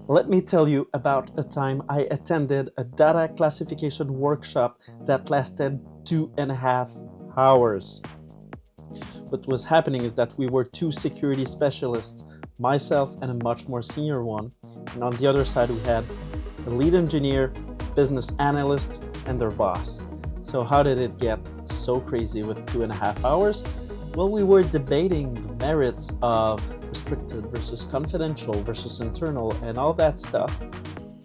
Let me tell you about a time I attended a data classification workshop that lasted 2.5 hours. What was happening is that we were two security specialists, myself and a much more senior one, and on the other side we had a lead engineer, business analyst, and their boss. So how did it get so crazy with 2.5 hours? Well, we were debating the merits of restricted versus confidential versus internal and all that stuff,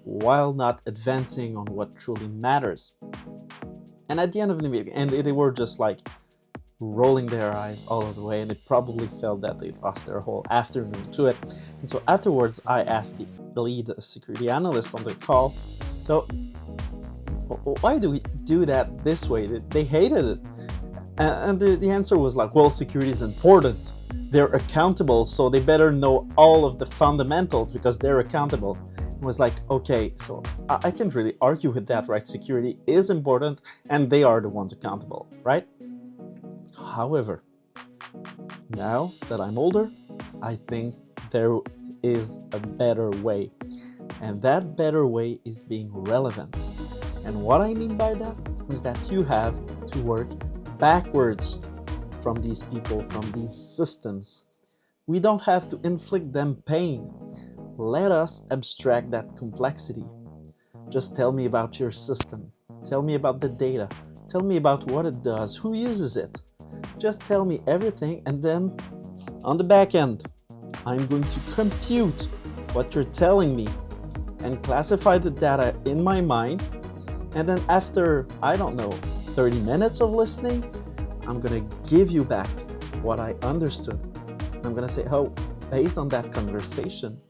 while not advancing on what truly matters. And at the end of the meeting, and they were just like rolling their eyes all of the way, and it probably felt that they'd lost their whole afternoon to it. And so afterwards, I asked the lead security analyst on the call, so why do we do that this way? They hated it. And the answer was like, well, security is important. They're accountable, so they better know all of the fundamentals because they're accountable. It was like, okay, so I can't really argue with that, right? Security is important and they are the ones accountable, right? However, now that I'm older, I think there is a better way. And that better way is being relevant. And what I mean by that is that you have to work backwards from these people, from these systems. We don't have to inflict them pain. Let us abstract that complexity. Just tell me about your system. Tell me about the data. Tell me about what it does, who uses it. Just tell me everything, and then on the back end, I'm going to compute what you're telling me and classify the data in my mind. And then after, I don't know, 30 minutes of listening, I'm gonna give you back what I understood. I'm gonna say, oh, based on that conversation,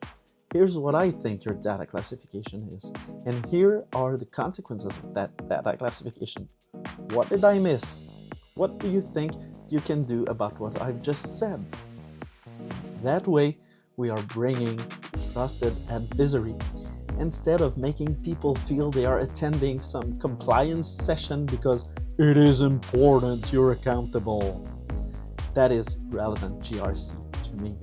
here's what I think your data classification is. And here are the consequences of that data classification. What did I miss? What do you think you can do about what I've just said? That way, we are bringing trusted advisory instead of making people feel they are attending some compliance session because it is important you're accountable. That is relevant GRC to me.